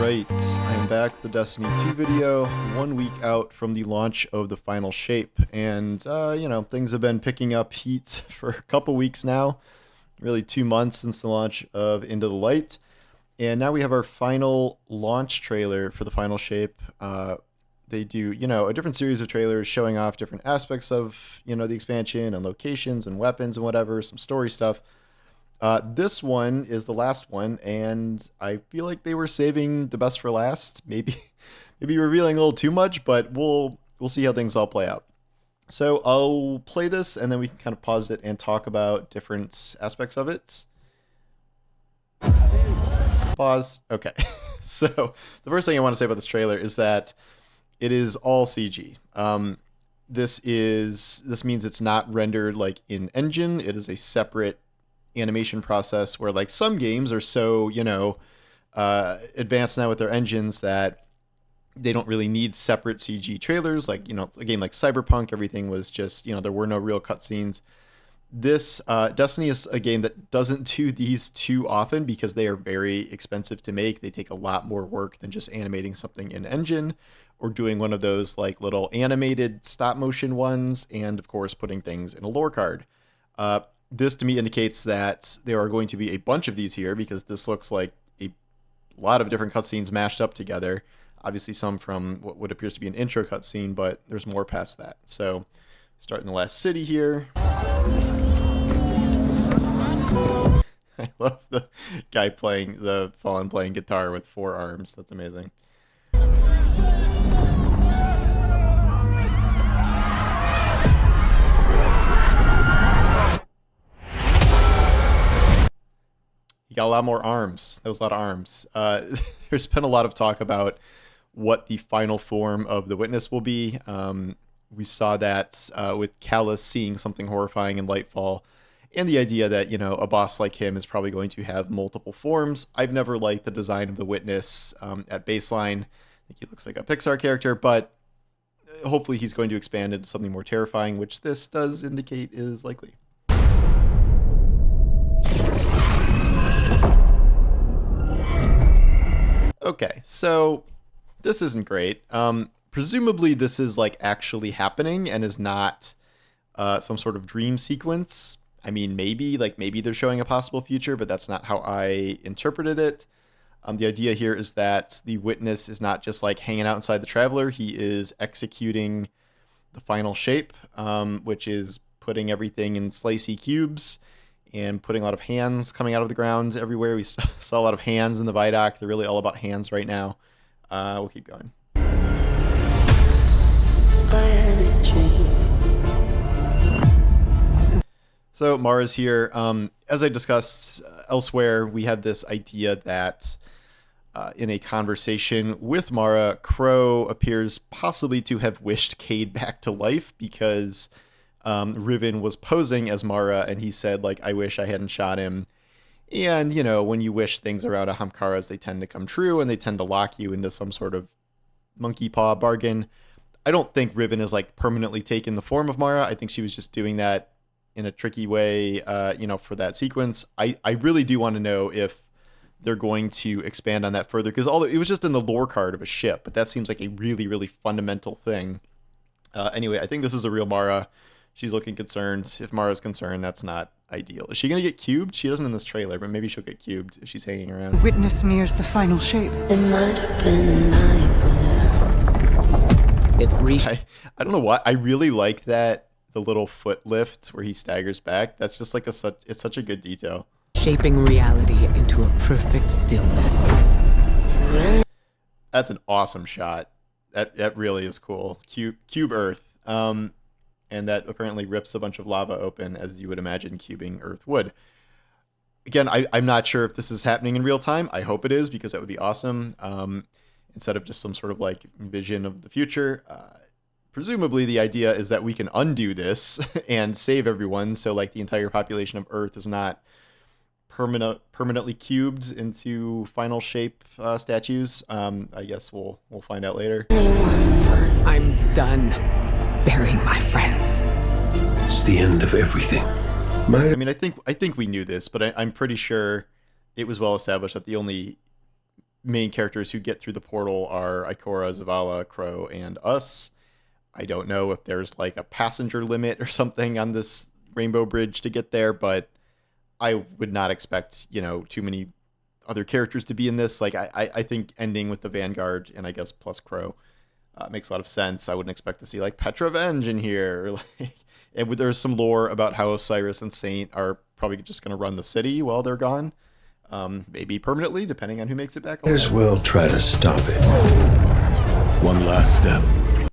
Alright, I am back with the Destiny 2 video, 1 week out from the launch of the final shape, and, things have been picking up heat for a couple weeks now, really 2 months since the launch of Into the Light, and now we have our final launch trailer for the final shape. They do, a different series of trailers showing off different aspects of, the expansion and locations and weapons and whatever, some story stuff. This one is the last one, and I feel like they were saving the best for last. Maybe revealing a little too much, but we'll see how things all play out. So I'll play this, and then we can kind of pause it and talk about different aspects of it. Pause. Okay. So the first thing I want to say about this trailer is that it is all CG. This means it's not rendered like in engine. It is a separate animation process where, like, some games are so advanced now with their engines that they don't really need separate CG trailers. Like, a game like Cyberpunk, everything was just, there were no real cutscenes. This Destiny is a game that doesn't do these too often because they are very expensive to make. They take a lot more work than just animating something in engine or doing one of those like little animated stop motion ones, and of course putting things in a lore card. This to me indicates that there are going to be a bunch of these here, because this looks like a lot of different cutscenes mashed up together. Obviously some from what appears to be an intro cutscene, but there's more past that. So start in the last city here. I love the guy playing the Fallen playing guitar with 4 arms. That's amazing. He got a lot more arms. That was a lot of arms. There's been a lot of talk about what the final form of the Witness will be. We saw that with Callus seeing something horrifying in Lightfall, and the idea that, a boss like him is probably going to have multiple forms. I've never liked the design of the Witness at baseline. I think he looks like a Pixar character, but hopefully he's going to expand into something more terrifying, which this does indicate is likely. Okay, so this isn't great. Presumably this is like actually happening and is not some sort of dream sequence. I mean, maybe they're showing a possible future, but that's not how I interpreted it. The idea here is that the Witness is not just like hanging out inside the Traveler. He is executing the final shape, which is putting everything in slicey cubes and putting a lot of hands coming out of the ground everywhere. We saw a lot of hands in the Vidoc. They're really all about hands right now. We'll keep going. I had a dream. So Mara's here. As I discussed elsewhere, we had this idea that in a conversation with Mara, Crow appears possibly to have wished Cayde back to life because Riven was posing as Mara, and he said, like, I wish I hadn't shot him. And, when you wish things around a Hamkaras, they tend to come true, and they tend to lock you into some sort of monkey paw bargain. I don't think Riven is, like, permanently taken the form of Mara. I think she was just doing that in a tricky way, for that sequence. I really do want to know if they're going to expand on that further, because it was just in the lore card of a ship, but that seems like a really, really fundamental thing. Anyway, I think this is a real Mara. She's looking concerned. If Mara's concerned, that's not ideal. Is she going to get cubed? She doesn't in this trailer, but maybe she'll get cubed if she's hanging around. Witness nears the final shape. It might have been a nightmare. It's I don't know why. I really like that, the little foot lift where he staggers back. That's just like it's such a good detail. shaping reality into a perfect stillness. That's an awesome shot. That really is cool. Cube Earth. And that apparently rips a bunch of lava open, as you would imagine cubing Earth would. Again, I'm not sure if this is happening in real time. I hope it is, because that would be awesome. Instead of just some sort of like vision of the future. Presumably the idea is that we can undo this and save everyone, so like the entire population of Earth is not permanently cubed into final shape statues. I guess we'll find out later. I'm done burying my friends. It's the end of everything. I mean, I think we knew this, but I'm pretty sure it was well established that the only main characters who get through the portal are Ikora, Zavala, Crow, and us. I don't know if there's like a passenger limit or something on this Rainbow Bridge to get there, but I would not expect, too many other characters to be in this. Like, I think ending with the Vanguard and I guess plus Crow makes a lot of sense. I wouldn't expect to see like Petra Venge in here. Or, like, and there's some lore about how Osiris and Saint are probably just going to run the city while they're gone. Maybe permanently, depending on who makes it back alive. Might as well try to stop it. One last step.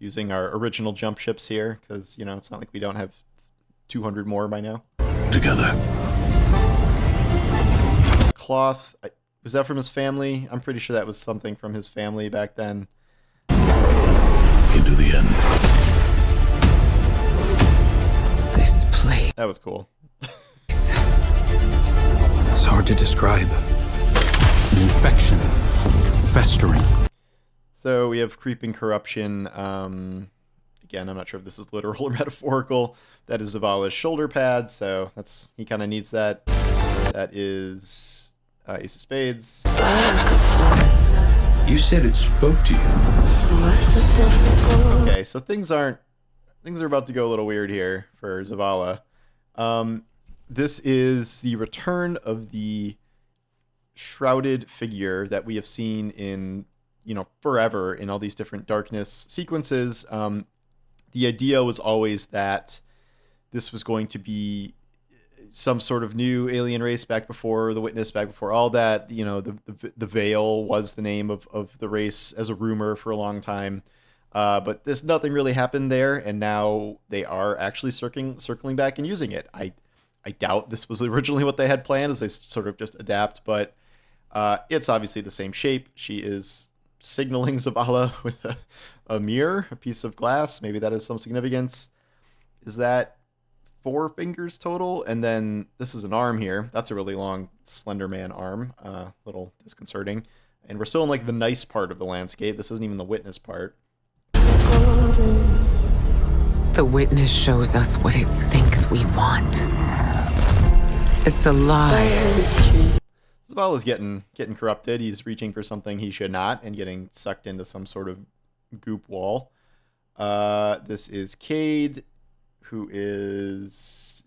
Using our original jump ships here, because, it's not like we don't have 200 more by now. Together. Cloth, was that from his family? I'm pretty sure that was something from his family back then. Into the end. This place. That was cool. It's hard to describe. An infection. Festering. So we have creeping corruption. Again, I'm not sure if this is literal or metaphorical. That is Zavala's shoulder pad, so he kind of needs that. That is Ace of Spades. You said it spoke to you. Okay, so things are about to go a little weird here for Zavala. This is the return of the shrouded figure that we have seen in forever in all these different darkness sequences. The idea was always that this was going to be some sort of new alien race back before the Witness, back before all that. The Veil was the name of the race as a rumor for a long time. But nothing really happened there, and now they are actually circling back and using it. I doubt this was originally what they had planned, as they sort of just adapt, but it's obviously the same shape. She is signaling Zavala with a mirror, a piece of glass. Maybe that has some significance. Is that 4 fingers total? And then this is an arm here. That's a really long Slender Man arm. Little disconcerting. And we're still in like the nice part of the landscape. This isn't even the Witness part. The Witness shows us what it thinks we want. It's a lie. Zavala's getting corrupted. He's reaching for something he should not and getting sucked into some sort of goop wall. This is Cade, who is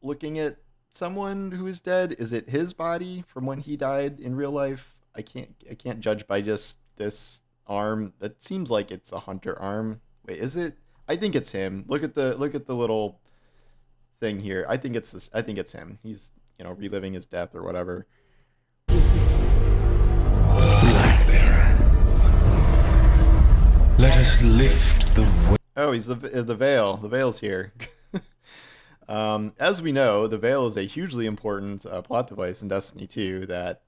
looking at someone who is dead. Is it his body from when he died in real life? I can't judge by just this arm. That seems like it's a hunter arm. Wait, is it? I think it's him. Look at the little thing here. I think it's this. I think it's him. He's reliving his death or whatever. Lie there. Let us lift the weight. Oh, he's the Veil. The Veil's here. As we know, the Veil is a hugely important plot device in Destiny 2 that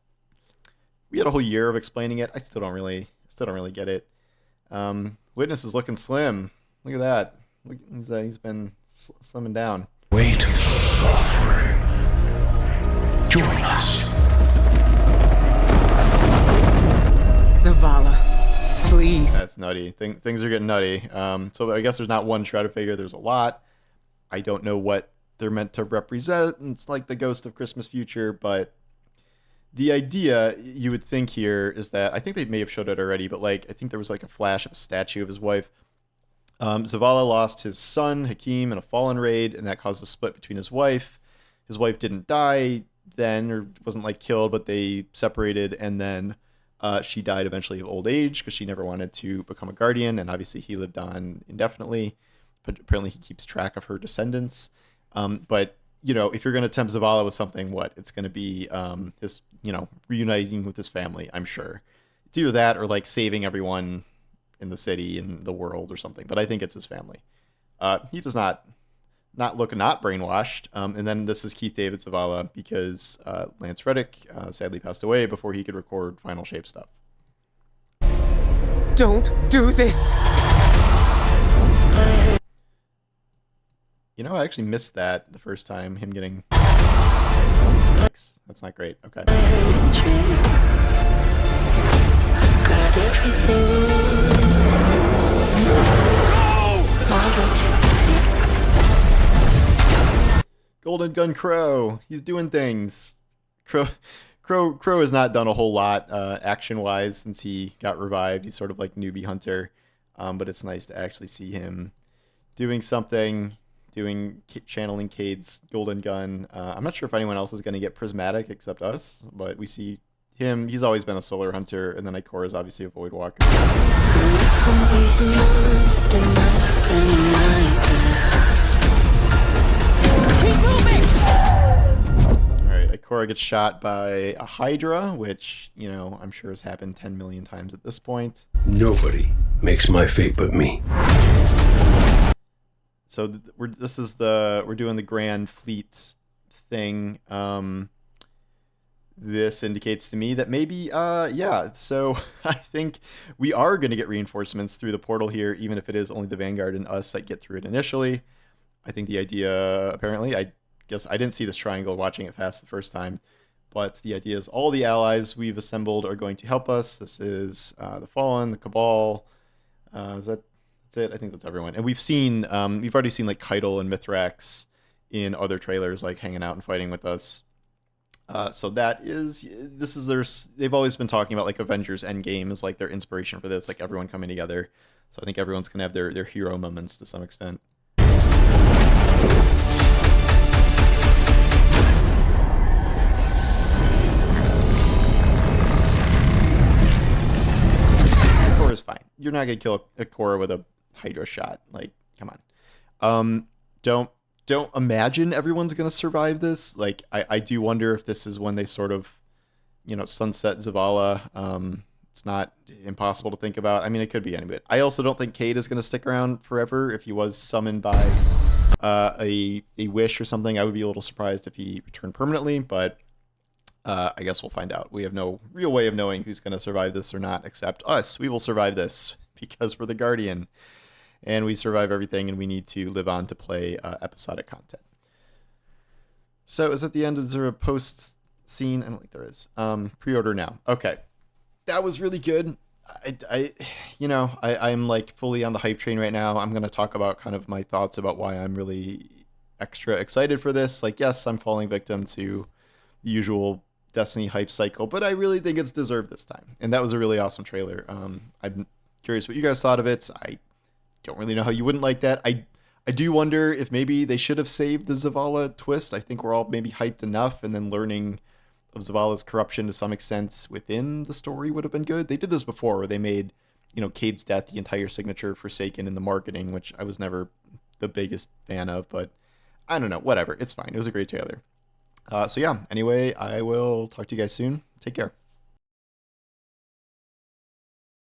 we had a whole year of explaining it. I still don't really get it. Witness is looking slim. Look at that. Look, he's been slimming down. Weight of suffering. Join us. Zavala, please. That's nutty. Things are getting nutty. So I guess there's not one shrouded figure. There's a lot. I don't know what they're meant to represent. It's like the ghost of Christmas Future, but the idea you would think here is that, I think they may have showed it already, but like I think there was like a flash of a statue of his wife. Zavala lost his son Hakim in a fallen raid, and that caused a split between his wife. His wife didn't die then, or wasn't like killed, but they separated, and then she died eventually of old age because she never wanted to become a guardian, and obviously he lived on indefinitely. But apparently he keeps track of her descendants. But if you're going to tempt Zavala with something, it's going to be his, reuniting with his family, I'm sure. It's either that or like saving everyone in the city and the world or something. But I think it's his family. He does not look not brainwashed. And then this is Keith David Zavala because Lance Reddick sadly passed away before he could record Final Shape stuff. Don't do this. I actually missed that the first time, him getting... That's not great. Okay. Golden Gun Crow. He's doing things. Crow has not done a whole lot action wise since he got revived. He's sort of like newbie hunter, but it's nice to actually see him doing something, channeling Cade's golden gun. I'm not sure if anyone else is going to get prismatic except us, but we see him. He's always been a solar hunter, and then Ikora is obviously a void walker. Ikora gets shot by a Hydra, which, you know, I'm sure has happened 10 million times at this point. Nobody makes my fate but me. So we're doing the Grand Fleet thing. This indicates to me that maybe, so I think we are going to get reinforcements through the portal here, even if it is only the Vanguard and us that get through it initially. I think the idea, apparently, I guess I didn't see this triangle watching it fast the first time, but the idea is all the allies we've assembled are going to help us. This is the Fallen, the Cabal. That's it. I think that's everyone. And we've already seen like Keitel and Mithrax in other trailers, like hanging out and fighting with us. So they've always been talking about like Avengers Endgame is like their inspiration for this, like everyone coming together. So I think everyone's gonna have their hero moments to some extent. Is fine. You're not gonna kill Ikora with a Hydra shot. Like, come on. Don't imagine everyone's gonna survive this. Like, I do wonder if this is when they sort of, you know, sunset Zavala. It's not impossible to think about. I mean, it could be anybody. I also don't think Cade is gonna stick around forever. If he was summoned by a wish or something, I would be a little surprised if he returned permanently. But I guess we'll find out. We have no real way of knowing who's going to survive this or not, except us. We will survive this because we're the Guardian, and we survive everything, and we need to live on to play episodic content. So is that the end? Is there a post scene? I don't think there is. Pre-order now. Okay, that was really good. I'm like fully on the hype train right now. I'm going to talk about kind of my thoughts about why I'm really extra excited for this. Like, yes, I'm falling victim to the usual Destiny hype cycle, but I really think it's deserved this time. And that was a really awesome trailer. I'm curious what you guys thought of it. I don't really know how you wouldn't like that. I do wonder if maybe they should have saved the Zavala twist. I think we're all maybe hyped enough, and then learning of Zavala's corruption to some extent within the story would have been good. They did this before where they made, you know, Cade's death the entire signature Forsaken in the marketing, which I was never the biggest fan of, but I don't know, whatever. It's fine. It was a great trailer. So yeah, anyway, I will talk to you guys soon. Take care.